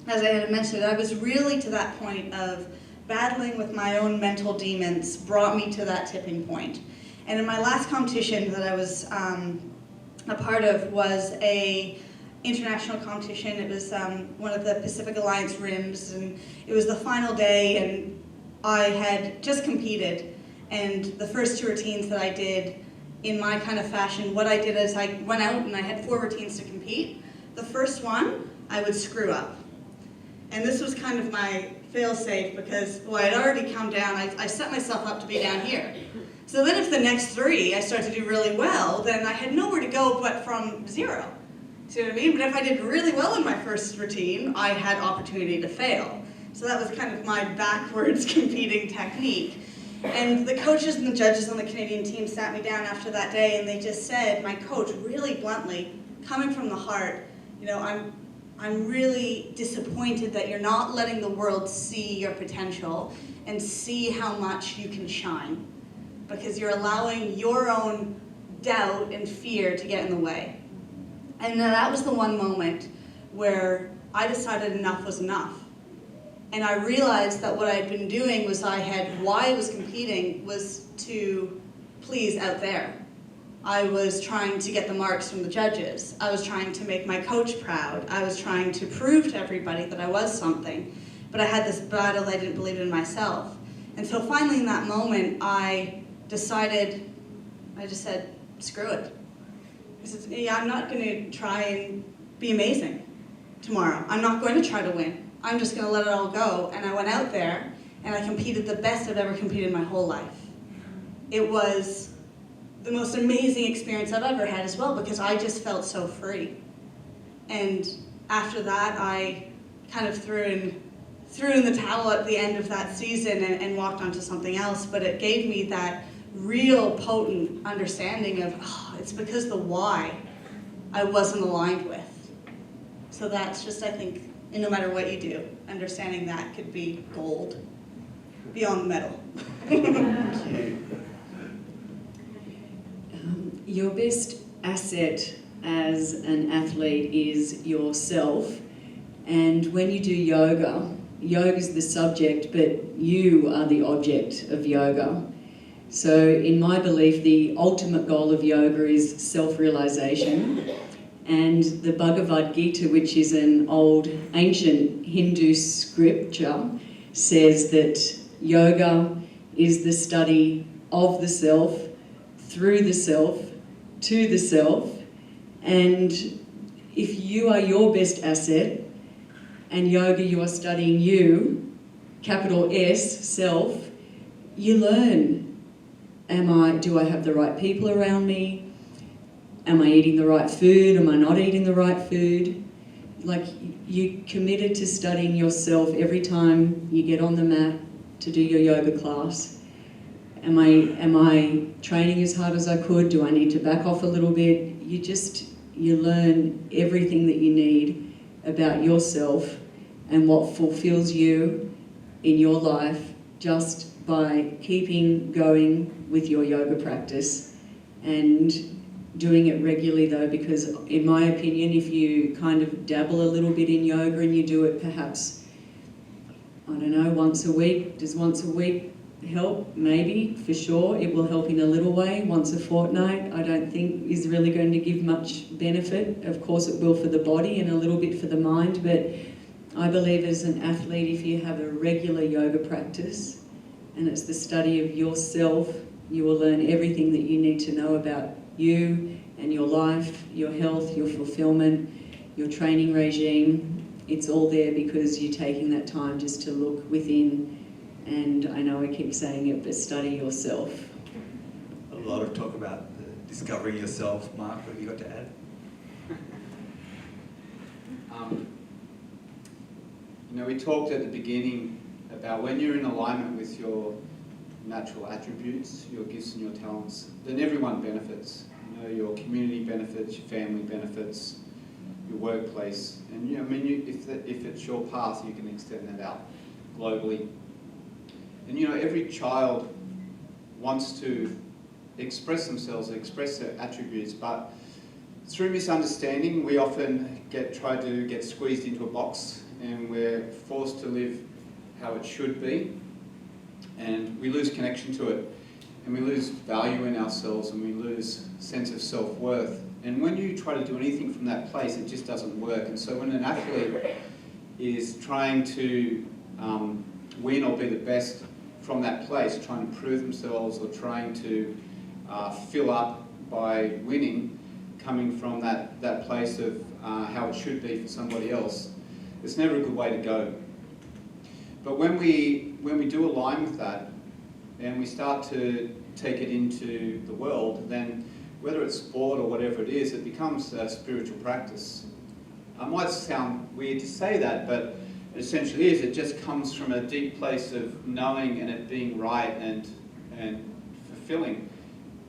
Speaker 3: as I had mentioned, I was really to that point of battling with my own mental demons brought me to that tipping point. And in my last competition that I was a part of was a international competition. It was one of the Pacific Alliance rims, and it was the final day, and I had just competed. And the first 2 routines that I did in my kind of fashion, what I did is I went out and I had 4 routines to compete. The first one, I would screw up. And this was kind of my fail-safe because, well, I'd already come down, I set myself up to be down here. So then if the next 3 I start to do really well, then I had nowhere to go but from 0. See what I mean? But if I did really well in my first routine, I had opportunity to fail. So that was kind of my backwards competing technique. And the coaches and the judges on the Canadian team sat me down after that day, and they just said, my coach really bluntly, coming from the heart, I'm really disappointed that you're not letting the world see your potential and see how much you can shine, because you're allowing your own doubt and fear to get in the way. And that was the one moment where I decided enough was enough. And I realized that what I'd been doing was why I was competing was to please out there. I was trying to get the marks from the judges. I was trying to make my coach proud. I was trying to prove to everybody that I was something. But I had this battle, I didn't believe in myself. And so finally in that moment, I just said, screw it. I said, yeah, I'm not going to try and be amazing tomorrow. I'm not going to try to win. I'm just going to let it all go. And I went out there and I competed the best I've ever competed in my whole life. It was the most amazing experience I've ever had as well, because I just felt so free. And after that, I kind of threw in the towel at the end of that season and walked on to something else. But it gave me that real potent understanding of, it's because the why I wasn't aligned with. So that's just, I think, no matter what you do, understanding that could be gold beyond the medal.
Speaker 1: Thank you.
Speaker 4: Your best asset as an athlete is yourself, and when you do yoga, yoga's the subject, but you are the object of yoga. So in my belief, the ultimate goal of yoga is self-realization. And the Bhagavad Gita, which is an old ancient Hindu scripture, says that yoga is the study of the self, through the self, to the self. And if you are your best asset, and yoga, you are studying you, capital S, self, you learn. Do I have the right people around me? Am I eating the right food? Am I not eating the right food? Like, you committed to studying yourself every time you get on the mat to do your yoga class. Am I training as hard as I could? Do I need to back off a little bit? You learn everything that you need about yourself and what fulfills you in your life just by keeping going with your yoga practice and doing it regularly, though, because in my opinion, if you kind of dabble a little bit in yoga and you do it perhaps, I don't know, once a week, does once a week help? Maybe, for sure. It will help in a little way. Once a fortnight, I don't think is really going to give much benefit. Of course it will for the body and a little bit for the mind, but I believe as an athlete, if you have a regular yoga practice and it's the study of yourself, you will learn everything that you need to know about you and your life, your health, your fulfillment, your training regime. It's all there because you're taking that time just to look within. And I know I keep saying it, but study yourself.
Speaker 1: A lot of talk about discovering yourself. Mark, what have you got to add?
Speaker 5: We talked at the beginning about when you're in alignment with your natural attributes, your gifts and your talents, then everyone benefits. Your community benefits, your family benefits, your workplace, and if it's your path, you can extend that out globally. And every child wants to express themselves, express their attributes, but through misunderstanding, we often try to get squeezed into a box, and we're forced to live how it should be, and we lose connection to it, and we lose value in ourselves, and we lose sense of self-worth. And when you try to do anything from that place, it just doesn't work. And so when an athlete is trying to win or be the best from that place, trying to prove themselves or trying to fill up by winning, coming from that place of how it should be for somebody else, it's never a good way to go. But when we do align with that and we start to take it into the world, then whether it's sport or whatever it is, it becomes a spiritual practice. It might sound weird to say that, but it essentially is. It just comes from a deep place of knowing and it being right and fulfilling.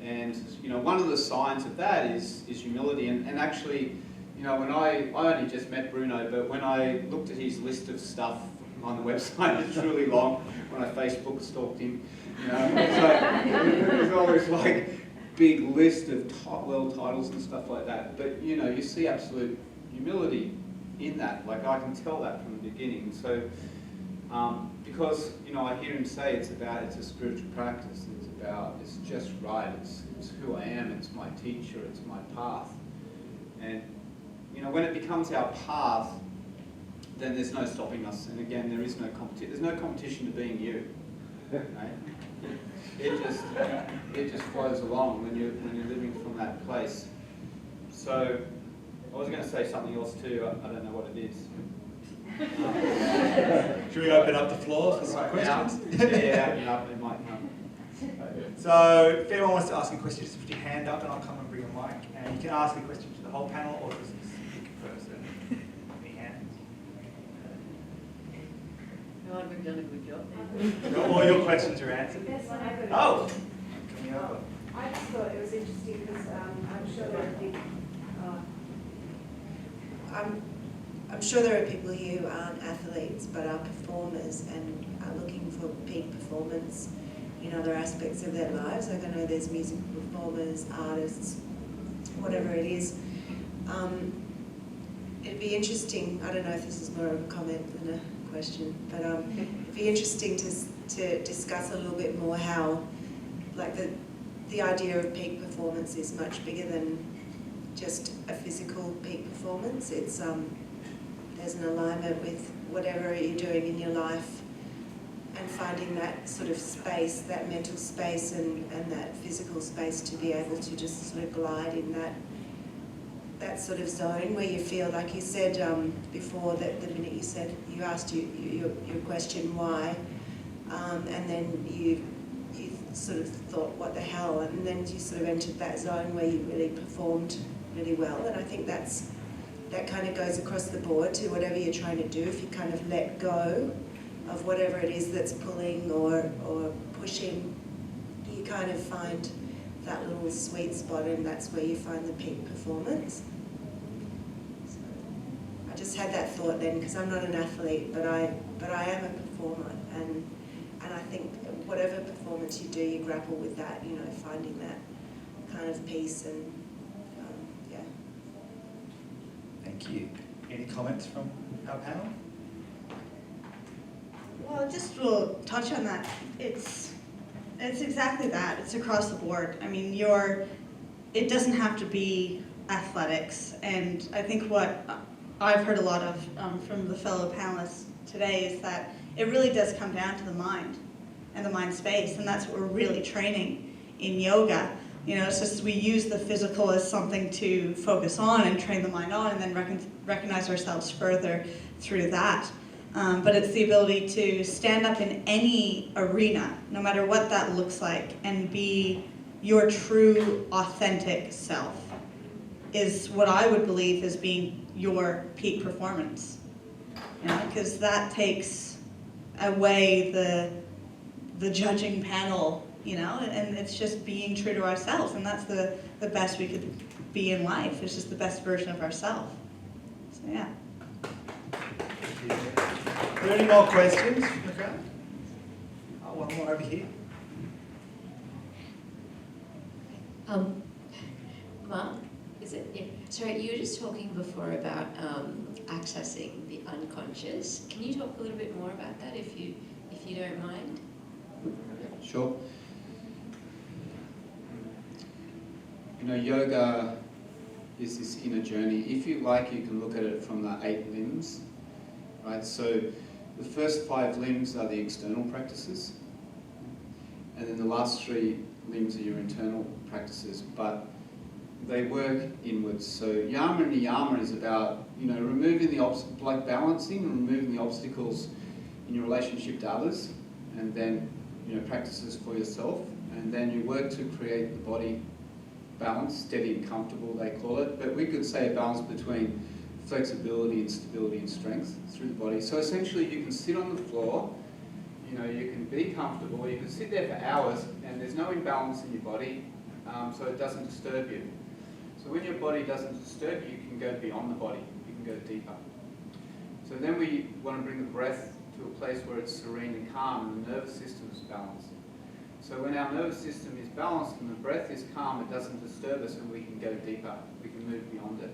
Speaker 5: And one of the signs of that is humility. And actually, when I only just met Bruno, but when I looked at his list of stuff on the website, it's really long. When I Facebook stalked him, so it was always like big list of world titles and stuff like that. But you see absolute humility in that. Like, I can tell that from the beginning. So because I hear him say it's a spiritual practice. It's just right. It's who I am. It's my teacher. It's my path. And when it becomes our path, then there's no stopping us. And again, there is no competition. There's no competition to being you. Right? It just flows along when you're living from that place. So I was going to say something else too. I don't know what it is.
Speaker 1: Should we open up the floor for some questions?
Speaker 5: Yeah, open up. It might come.
Speaker 1: So if anyone wants to ask a question, just put your hand up and I'll come and bring a mic. And you can ask a question to the whole panel or to a specific person. Any hands?
Speaker 4: God, we've done a good job there.
Speaker 1: All your questions are answered?
Speaker 6: Yes, I have a
Speaker 1: Oh! Coming over.
Speaker 6: I just thought it was interesting because I'm sure there are people here who aren't athletes but are performers and are looking for peak performance in other aspects of their lives. Like, I know there's music performers, artists, whatever it is. It'd be interesting, I don't know if this is more of a comment than a question, but it'd be interesting to discuss a little bit more how, like the idea of peak performance is much bigger than just a physical peak performance. It's there's an alignment with whatever you're doing in your life, and finding that sort of space, that mental space and that physical space to be able to just sort of glide in that sort of zone where you feel, like you said before, that the minute you asked your question why, and then you sort of thought, what the hell, and then you sort of entered that zone where you really performed really well. And I think that kind of goes across the board to whatever you're trying to do. If you kind of let go of whatever it is that's pulling or pushing, you kind of find that little sweet spot, and that's where you find the peak performance. So I just had that thought then, because I'm not an athlete, but I am a performer, and I think whatever performance you do, you grapple with that, you know, finding that kind of peace and yeah.
Speaker 1: Thank you. Any comments from our panel?
Speaker 3: Well, just will touch on that. It's exactly that. It's across the board. I mean, it doesn't have to be athletics, and I think what I've heard a lot of from the fellow panelists today is that it really does come down to the mind and the mind space, and that's what we're really training in yoga. You know, it's just we use the physical as something to focus on and train the mind on, and then recognize ourselves further through that. But it's the ability to stand up in any arena, no matter what that looks like, and be your true, authentic self, is what I would believe is being your peak performance. You know, because that takes away the judging panel, you know, and it's just being true to ourselves, and that's the best we could be in life. It's just the best version of ourselves. So yeah.
Speaker 1: Are there any more questions from the crowd? Oh, one more over here.
Speaker 7: Mark, is it? Yeah. Sorry, you were just talking before about accessing the unconscious. Can you talk a little bit more about that, if you don't mind?
Speaker 5: Sure. You know, yoga is this inner journey. If you like, you can look at it from the 8 limbs, right? So the first 5 limbs are the external practices, and then the last 3 limbs are your internal practices, but they work inwards. So yama and niyama is about, you know, removing the like balancing and removing the obstacles in your relationship to others, and then, you know, practices for yourself, and then you work to create the body balanced, steady and comfortable, they call it, but we could say a balance between flexibility and stability and strength through the body. So essentially you can sit on the floor, you know, you can be comfortable, you can sit there for hours and there's no imbalance in your body, so it doesn't disturb you. So when your body doesn't disturb you, you can go beyond the body, you can go deeper. So then we want to bring the breath to a place where it's serene and calm and the nervous system is balanced. So when our nervous system is balanced and the breath is calm, it doesn't disturb us and we can go deeper, we can move beyond it.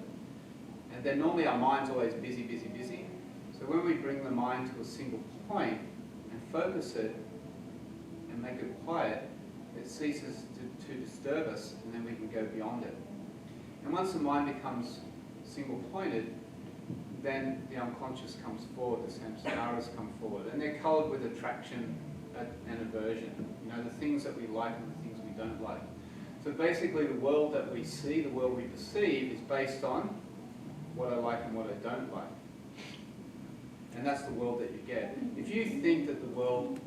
Speaker 5: And then normally our mind's always busy, busy, busy. So when we bring the mind to a single point and focus it and make it quiet, it ceases to disturb us, and then we can go beyond it. And once the mind becomes single-pointed, then the unconscious comes forward, the samskaras come forward, and they're coloured with attraction and aversion. You know, the things that we like and the things we don't like. So basically the world that we see, the world we perceive, is based on what I like and what I don't like. And that's the world that you get. If you think that the world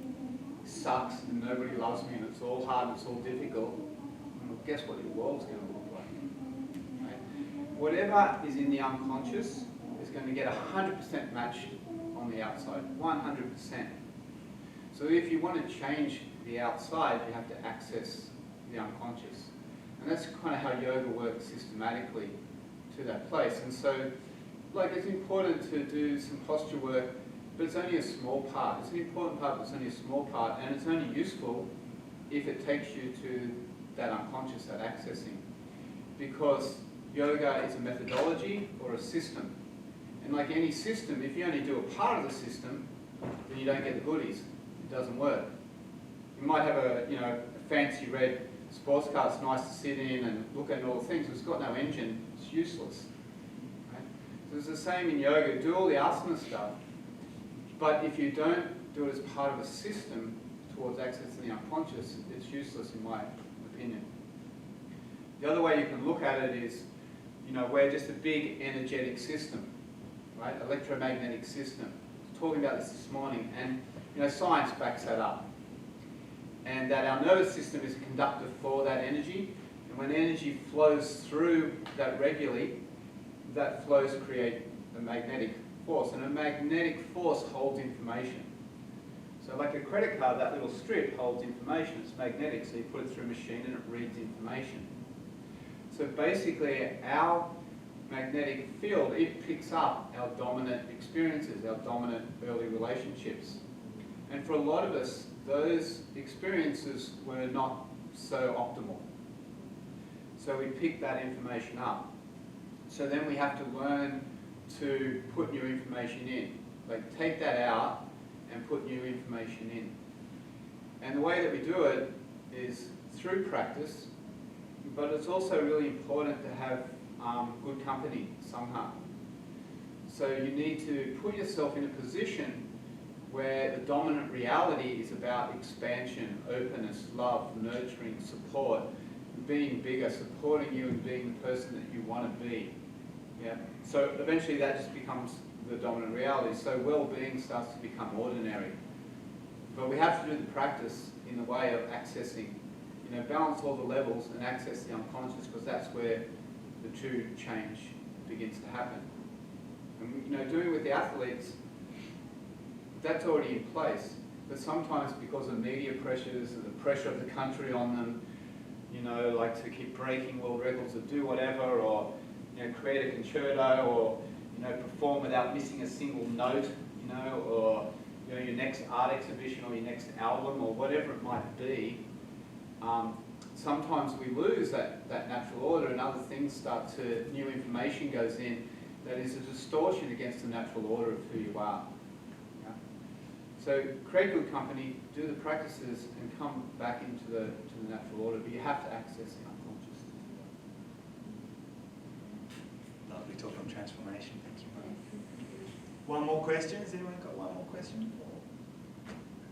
Speaker 5: sucks and nobody loves me and it's all hard and it's all difficult, well, guess what your world's going to look like? Right? Whatever is in the unconscious is going to get 100% match on the outside, 100%. So if you want to change the outside, you have to access the unconscious. And that's kind of how yoga works systematically to that place. And so, like, it's important to do some posture work, but it's only a small part. It's an important part, but it's only a small part, and it's only useful if it takes you to that unconscious, that accessing. Because yoga is a methodology or a system. And like any system, if you only do a part of the system, then you don't get the goodies. It doesn't work. You might have a fancy red sports car. It's nice to sit in and look at all the things. If it's got no engine, it's useless. Right? So it's the same in yoga. Do all the asana stuff, but if you don't do it as part of a system towards accessing the unconscious, it's useless in my opinion. The other way you can look at it is, we're just a big energetic system, right? Electromagnetic system. I was talking about this morning, and science backs that up. And that our nervous system is a conductor for that energy, and when energy flows through that regularly, that flows create a magnetic force, and a magnetic force holds information. So like a credit card, that little strip holds information. It's magnetic, so you put it through a machine and it reads information. So basically, our magnetic field, it picks up our dominant experiences, our dominant early relationships. And for a lot of us, those experiences were not so optimal. So we pick that information up. So then we have to learn to put new information in. Like take that out and put new information in. And the way that we do it is through practice, but it's also really important to have good company somehow. So you need to put yourself in a position where the dominant reality is about expansion, openness, love, nurturing, support, being bigger, supporting you and being the person that you want to be. Yeah? So eventually that just becomes the dominant reality. So well-being starts to become ordinary. But we have to do the practice in the way of accessing, balance all the levels and access the unconscious, because that's where the true change begins to happen. And doing it with the athletes, that's already in place. But sometimes because of media pressures and the pressure of the country on them, like to keep breaking world records or do whatever, or create a concerto, or perform without missing a single note, or your next art exhibition or your next album or whatever it might be. Sometimes we lose that natural order, and other things new information goes in that is a distortion against the natural order of who you are. Yeah? So create good company, do the practices, and come back into the natural order, but you have to access the unconscious.
Speaker 1: Lovely talk on transformation. Thank you, Mark. One more question? Has anyone got one more question?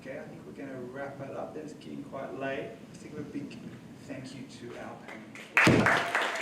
Speaker 1: Okay, I think we're going to wrap it up. Then it's getting quite late. Let's give a big thank you to our panel.